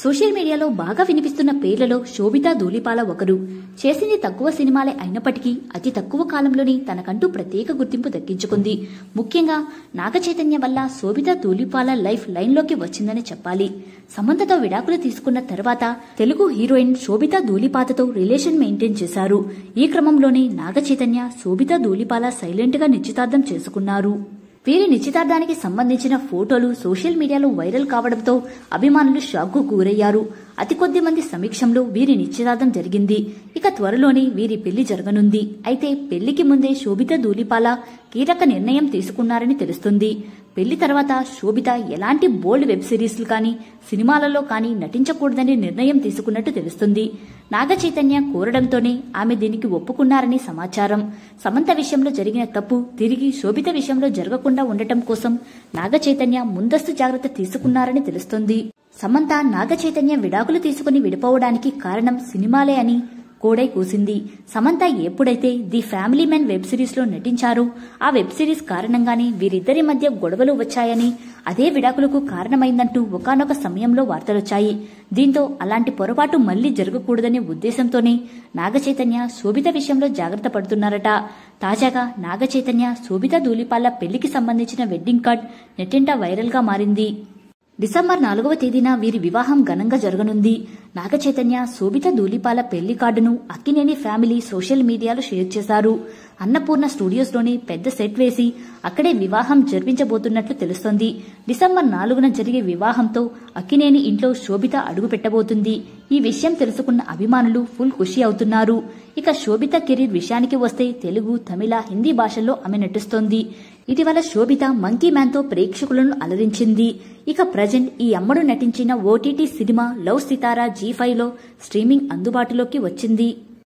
Social మీడియాలో బాగా వినిపిస్తున్న పేర్లలో శోభితా ధూళిపాల ఒకరు. చేసింది తక్కువ సినిమాలే అయినప్పటికీ అతి తక్కువ కాలంలోనే తనకంటూ ప్రత్యేక గుర్తింపు దక్కించుకుంది. ముఖ్యంగా నాగచైతన్య వల్ల శోభితా ధూళిపాల లైఫ్ లైన్లోకి వచ్చిందని చెప్పాలి. సమంతతో విడాకులు తీసుకున్న తర్వాత తెలుగు హీరోయిన్ శోభితా ధూళిపాలతో రిలేషన్ మెయింటైన్ చేశారు. ఈ క్రమంలోనే నాగచైతన్య శోభితా ధూళిపాల సైలెంట్ గా నిశ్చితార్థం చేసుకున్నారు. వీరి నిశ్చితార్థానికి సంబంధించిన ఫోటోలు సోషల్ మీడియాలో వైరల్ కావడంతో అభిమానులు షాక్కు గురయ్యారు. అతి కొద్ది మంది సమీక్షంలో వీరి నిశ్చితార్థం జరిగింది. ఇక త్వరలోనే వీరి పెళ్లి జరగనుంది. అయితే పెళ్లికి ముందే శోభితా ధూళిపాల కీలక నిర్ణయం తీసుకున్నారని తెలుస్తుంది. పెళ్లి తర్వాత శోభిత ఎలాంటి బోల్డ్ వెబ్ సిరీస్లు కానీ సినిమాలలో కానీ నటించకూడదని నిర్ణయం తీసుకున్నట్టు తెలుస్తుంది. నాగచైతన్య కోరడంతోనే ఆమె దీనికి ఒప్పుకున్నారని సమాచారం. సమంత విషయంలో జరిగిన తప్పు తిరిగి శోభిత విషయంలో జరగకుండా ఉండటం కోసం నాగచైతన్య ముందస్తు జాగ్రత్త తీసుకున్నారని తెలుస్తుంది. సమంత నాగచైతన్య విడాకులు తీసుకుని విడిపోవడానికి కారణం సినిమాలే అని కోడై కూసింది. సమంత ఎప్పుడైతే the family man web series లో నటించారో ఆ వెబ్ సిరీస్ కారణంగానే వీరిద్దరి మధ్య గొడవలు వచ్చాయని, అదే విడాకులకు కారణమైందంటూ ఒకానొక సమయంలో వార్తలొచ్చాయి. దీంతో అలాంటి పొరపాటు మళ్లీ జరగకూడదనే ఉద్దేశంతోనే నాగచైతన్య శోభిత విషయంలో జాగ్రత్త పడుతున్నారట. తాజాగా నాగచైతన్య శోభితా ధూళిపాల పెళ్లికి సంబంధించిన వెడ్డింగ్ కార్డ్ నెట్టింట వైరల్ గా మారింది. డిసెంబర్ 4వ తేదీన వీరి వివాహం ఘనంగా జరగనుంది. నాగచైతన్య శోభితా ధూళిపాల పెళ్లి కార్డును అక్కినేని ఫ్యామిలీ సోషల్ మీడియాలో షేర్ చేశారు. అన్నపూర్ణ స్టూడియోస్లోనే పెద్ద సెట్ వేసి అక్కడే వివాహం జరిపించబోతున్నట్లు తెలుస్తోంది. డిసెంబర్ 4న జరిగే వివాహంతో అక్కినేని ఇంట్లో శోభిత అడుగు పెట్టబోతుంది. ఈ విషయం తెలుసుకున్న అభిమానులు ఫుల్ ఖుషి అవుతున్నారు. ఇక శోభిత కెరీర్ విషయానికి వస్తే తెలుగు, తమిళ, హిందీ భాషల్లో ఆమె నటిస్తోంది. ఇటీవల శోభిత మంకీ మ్యాన్ తో ప్రేక్షకులను అలరించింది. ఇక ప్రజెంట్ ఈ అమ్మడు నటించిన ఓటీటీ సినిమా లవ్ సితారా G5లో స్ట్రీమింగ్ అందుబాటులోకి వచ్చింది.